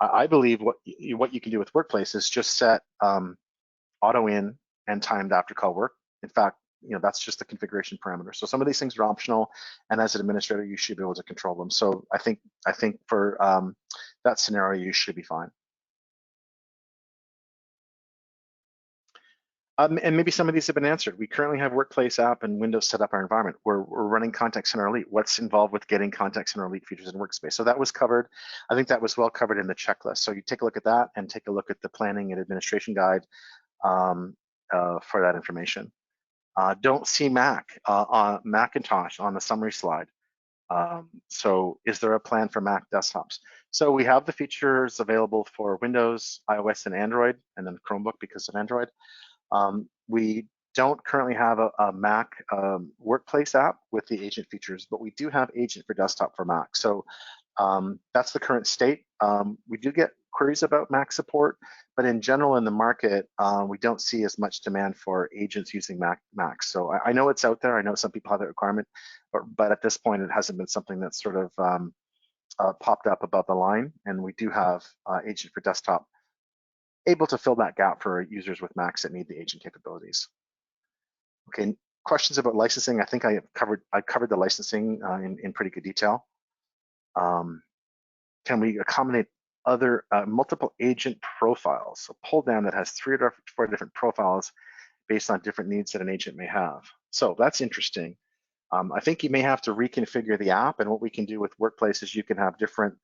I believe what you can do with Workplace is just set auto in and timed after call work. In fact, that's just the configuration parameter. So some of these things are optional, and as an administrator, you should be able to control them. So I think for that scenario, you should be fine. And maybe some of these have been answered. We currently have Workplace app and Windows set up our environment. We're running Contact Center Elite. What's involved with getting Contact Center Elite features in Workspace? So that was covered. I think that was well covered in the checklist. So you take a look at that and take a look at the planning and administration guide for that information. Don't see Macintosh on the summary slide. So is there a plan for Mac desktops? So we have the features available for Windows, iOS, and Android, and then Chromebook because of Android. We don't currently have a Mac Workplace app with the agent features, but we do have Agent for Desktop for Mac. So that's the current state. We do get queries about Mac support, but in general in the market, we don't see as much demand for agents using Macs. So I know it's out there. I know some people have that requirement, but at this point, it hasn't been something that's sort of popped up above the line. And we do have Agent for Desktop able to fill that gap for users with Macs that need the agent capabilities. Okay, questions about licensing. I think I covered the licensing in pretty good detail. Can we accommodate other multiple agent profiles? A pull down that has 3 or 4 different profiles based on different needs that an agent may have. So that's interesting. I think you may have to reconfigure the app, and what we can do with Workplace is you can have different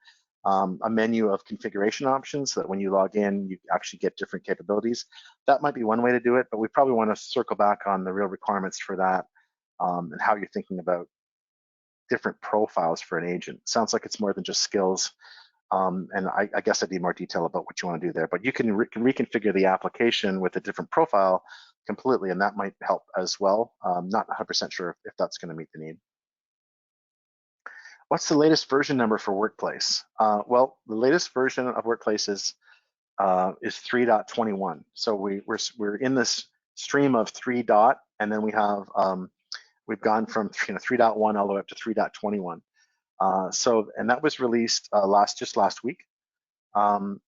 a menu of configuration options so that when you log in, you actually get different capabilities. That might be one way to do it, but we probably want to circle back on the real requirements for that and how you're thinking about different profiles for an agent. Sounds like it's more than just skills. And I guess I'd need more detail about what you want to do there, but you can reconfigure the application with a different profile completely, and that might help as well. Not 100% sure if that's going to meet the need. What's the latest version number for Workplace? Well, the latest version of Workplace is 3.21. So we're in this stream of 3. And then we have we've gone from 3.1 all the way up to 3.21. And that was released just last week. The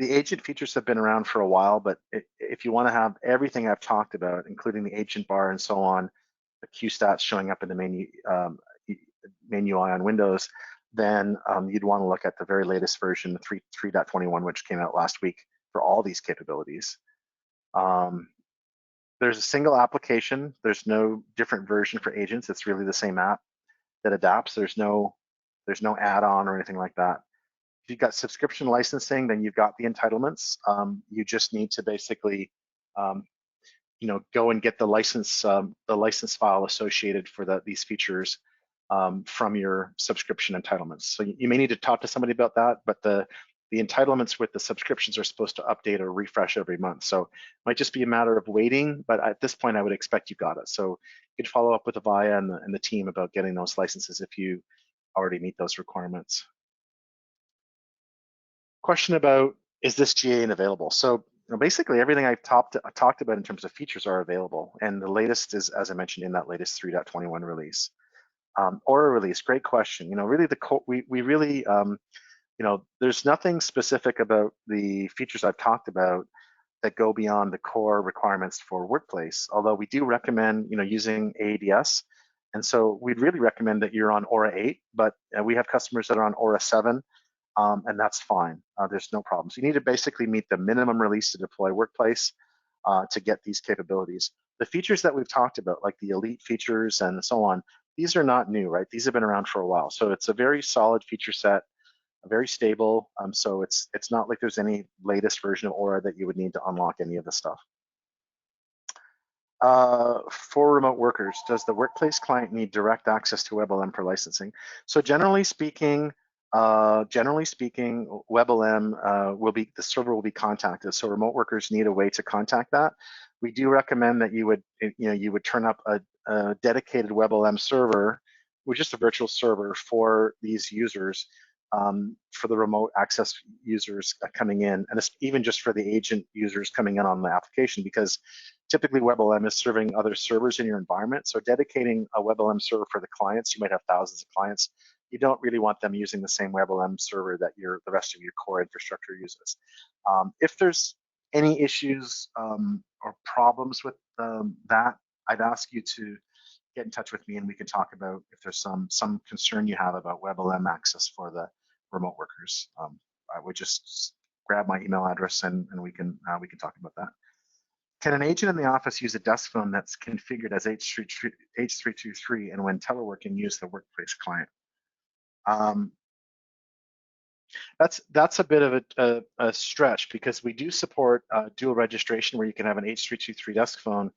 agent features have been around for a while, but if you want to have everything I've talked about, including the agent bar and so on, the Q stats showing up in the main UI on Windows, then you'd want to look at the very latest version, 3.21, which came out last week for all these capabilities. There's a single application. There's no different version for agents. It's really the same app that adapts. There's no add-on or anything like that. If you've got subscription licensing, then you've got the entitlements. You just need to basically, go and get the license file associated for these features from your subscription entitlements. So you may need to talk to somebody about that, but the entitlements with the subscriptions are supposed to update or refresh every month. So it might just be a matter of waiting, but at this point, I would expect you got it. So you could follow up with Avaya and the team about getting those licenses if you already meet those requirements. Question about, is this GA and available? So basically everything I've talked about in terms of features are available. And the latest is, as I mentioned, in that latest 3.21 release. Aura release, great question. Really we really, there's nothing specific about the features I've talked about that go beyond the core requirements for Workplace, although we do recommend, using AADS. And so we'd really recommend that you're on Aura 8, but we have customers that are on Aura 7, and that's fine. There's no problems. You need to basically meet the minimum release to deploy Workplace to get these capabilities. The features that we've talked about, like the elite features and so on, these are not new, right? These have been around for a while. So it's a very solid feature set, very stable. So it's not like there's any latest version of Aura that you would need to unlock any of the stuff. For remote workers, does the Workplace client need direct access to WebLM for licensing? So generally speaking, WebLM the server will be contacted. So remote workers need a way to contact that. We do recommend that you would turn up a dedicated WebLM server, which is just a virtual server for these users, for the remote access users coming in, and it's even just for the agent users coming in on the application, because typically WebLM is serving other servers in your environment. So dedicating a WebLM server for the clients, you might have thousands of clients. You don't really want them using the same WebLM server that the rest of your core infrastructure uses. If there's any issues or problems with that, I'd ask you to get in touch with me and we can talk about if there's some concern you have about WebLM access for the remote workers. I would just grab my email address and we can talk about that. Can an agent in the office use a desk phone that's configured as H323 and when teleworking use the Workplace client? That's a bit of a stretch, because we do support dual registration where you can have an H323 desk phone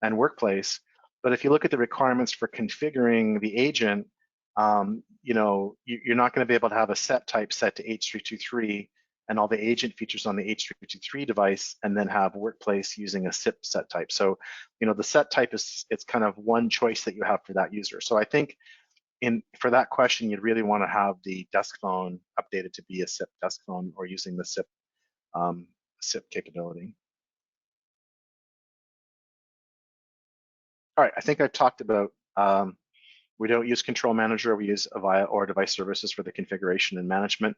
and Workplace. But if you look at the requirements for configuring the agent, you're not going to be able to have a set type set to H323 and all the agent features on the H323 device, and then have Workplace using a SIP set type. So, the set type it's kind of one choice that you have for that user. So I think for that question, you'd really want to have the desk phone updated to be a SIP desk phone or using the SIP capability. All right, I think I've talked about, we don't use Control Manager, we use Avaya or Device Services for the configuration and management.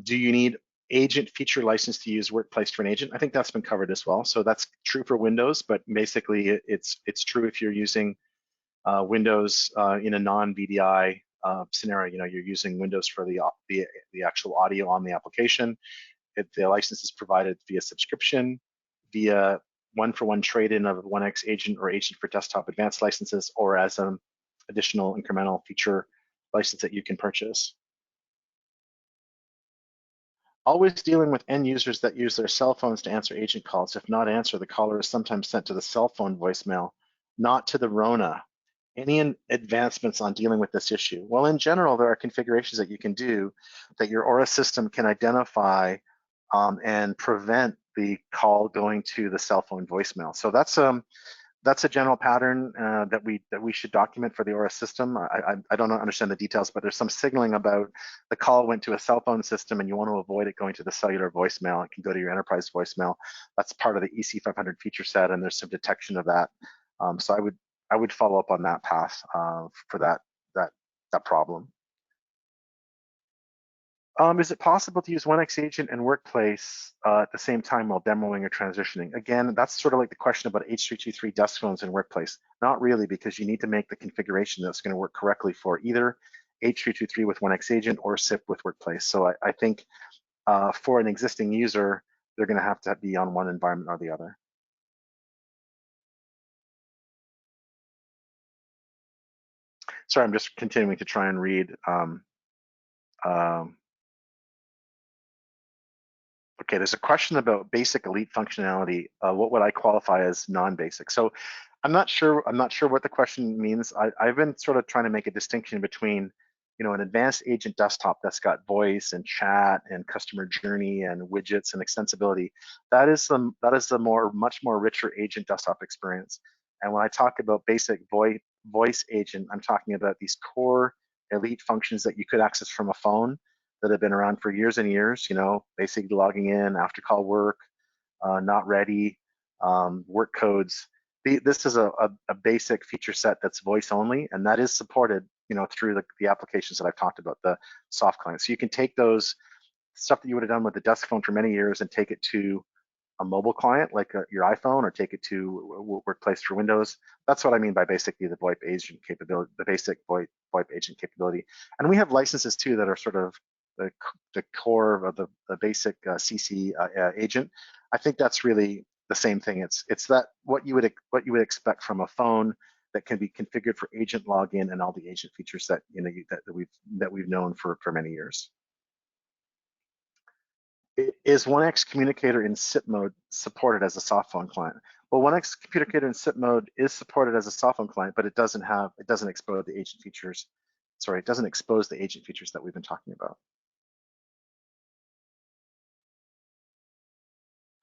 Do you need agent feature license to use Workplace for an agent? I think that's been covered as well. So that's true for Windows, but basically it's true if you're using Windows in a non-VDI scenario. You're using Windows for the actual audio on the application. The license is provided via subscription, via one-for-one trade-in of OneX agent or agent for desktop advanced licenses, or as an additional incremental feature license that you can purchase. Always dealing with end users that use their cell phones to answer agent calls. If not answer, the caller is sometimes sent to the cell phone voicemail, not to the Rona. Any advancements on dealing with this issue? Well, in general, there are configurations that you can do that your Aura system can identify and prevent the call going to the cell phone voicemail. So that's that's a general pattern that we should document for the ORS system. I don't understand the details, but there's some signaling about the call went to a cell phone system and you want to avoid it going to the cellular voicemail. It can go to your enterprise voicemail. That's part of the EC500 feature set, and there's some detection of that. So I would follow up on that path for that problem. Is it possible to use OneX Agent and Workplace at the same time while demoing or transitioning? Again, that's sort of like the question about H323 desk phones in Workplace. Not really, because you need to make the configuration that's going to work correctly for either H323 with OneX Agent or SIP with Workplace. So I think for an existing user, they're going to have to be on one environment or the other. Sorry, I'm just continuing to try and read. Okay, there's a question about basic elite functionality. What would I qualify as non-basic? So I'm not sure what the question means. I've been sort of trying to make a distinction between, an advanced agent desktop that's got voice and chat and customer journey and widgets and extensibility. That is the much more richer agent desktop experience. And when I talk about basic voice agent, I'm talking about these core elite functions that you could access from a phone that have been around for years and years, basically logging in, after call work, not ready, work codes. This is a basic feature set that's voice only, and that is supported, through the applications that I've talked about, the soft clients. So you can take those stuff that you would have done with the desk phone for many years and take it to a mobile client like your iPhone, or take it to Workplace for Windows. That's what I mean by basically the VoIP agent capability, the basic VoIP agent capability. And we have licenses too that are sort of the core of the basic CC agent. I think that's really the same thing. It's that what you would expect from a phone that can be configured for agent login and all the agent features that that we've known for many years. Is OneX Communicator in SIP mode supported as a soft phone client? Well, OneX Communicator in SIP mode is supported as a soft phone client, but it doesn't expose the agent features. Sorry, it doesn't expose the agent features that we've been talking about.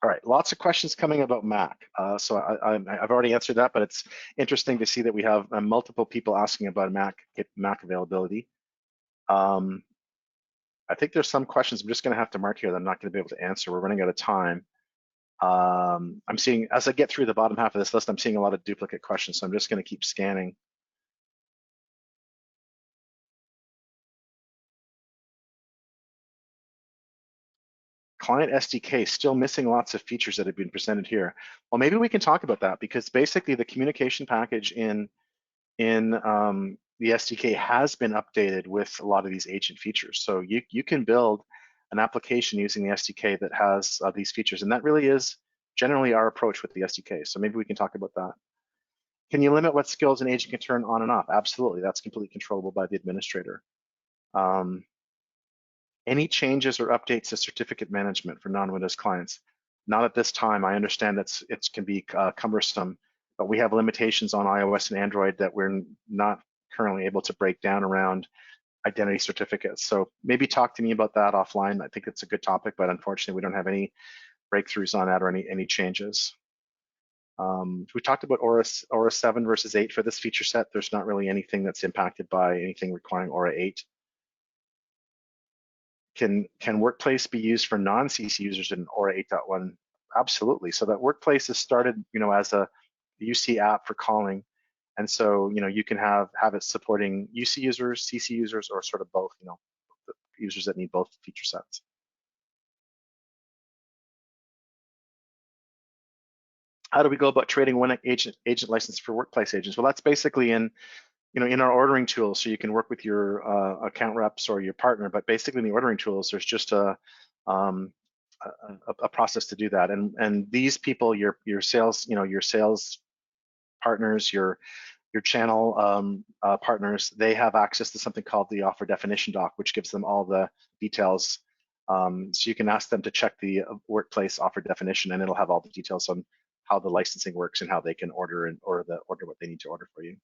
All right, lots of questions coming about Mac. So I've already answered that, but it's interesting to see that we have multiple people asking about Mac availability. I think there's some questions I'm just going to have to mark here that I'm not going to be able to answer. We're running out of time. I'm seeing, as I get through the bottom half of this list, I'm seeing a lot of duplicate questions, so I'm just going to keep scanning. Client SDK still missing lots of features that have been presented here. Well, maybe we can talk about that, because basically the communication package in the SDK has been updated with a lot of these agent features. So you can build an application using the SDK that has these features, and that really is generally our approach with the SDK. So maybe we can talk about that. Can you limit what skills an agent can turn on and off? Absolutely, that's completely controllable by the administrator. Any changes or updates to certificate management for non-Windows clients? Not at this time. I understand it can be cumbersome, but we have limitations on iOS and Android that we're not currently able to break down around identity certificates. So maybe talk to me about that offline. I think it's a good topic, but unfortunately we don't have any breakthroughs on that or any changes. We talked about Aura 7 versus 8 for this feature set. There's not really anything that's impacted by anything requiring Aura 8. Can Workplace be used for non-CC users in Aura 8.1? Absolutely. So that Workplace is started, as a UC app for calling, and so you can have it supporting UC users, CC users, or sort of both. Users that need both feature sets. How do we go about trading one agent license for Workplace agents? Well, that's basically in our ordering tools, so you can work with your account reps or your partner. But basically, in the ordering tools, there's just a process to do that. And these people, your sales, your sales partners, your channel partners, they have access to something called the offer definition doc, which gives them all the details. So you can ask them to check the Workplace offer definition, and it'll have all the details on how the licensing works and how they can order what they need to order for you.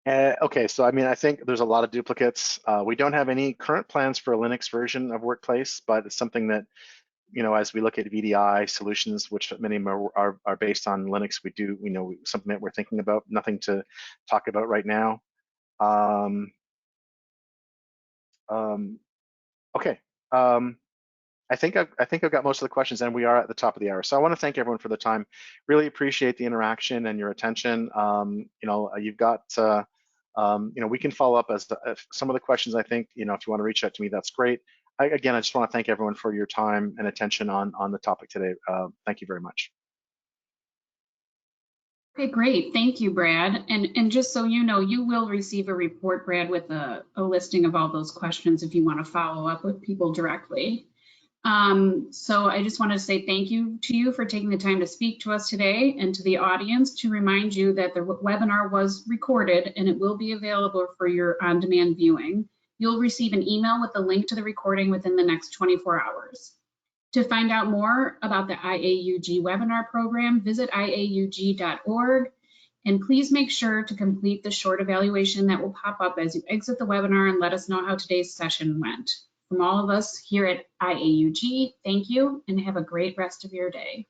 Okay, so I mean, I think there's a lot of duplicates. We don't have any current plans for a Linux version of Workplace, but it's something that, you know, as we look at VDI solutions, which many of them are based on Linux, we do, you know, something that we're thinking about. Nothing to talk about right now. Okay. I think I've got most of the questions, and we are at the top of the hour. So I want to thank everyone for the time. Really appreciate the interaction and your attention. You know, you've got, you know, we can follow up as some of the questions. I think, you know, if you want to reach out to me, that's great. Again, I just want to thank everyone for your time and attention on the topic today. Thank you very much. Okay, great. Thank you, Brad. And just so you know, you will receive a report, Brad, with a listing of all those questions if you want to follow up with people directly. So I just want to say thank you to you for taking the time to speak to us today, and to the audience to remind you that the webinar was recorded and it will be available for your on-demand viewing. You'll receive an email with the link to the recording within the next 24 hours. To find out more about the IAUG webinar program, visit IAUG.org, and please make sure to complete the short evaluation that will pop up as you exit the webinar and let us know how today's session went. From all of us here at IAUG, thank you and have a great rest of your day.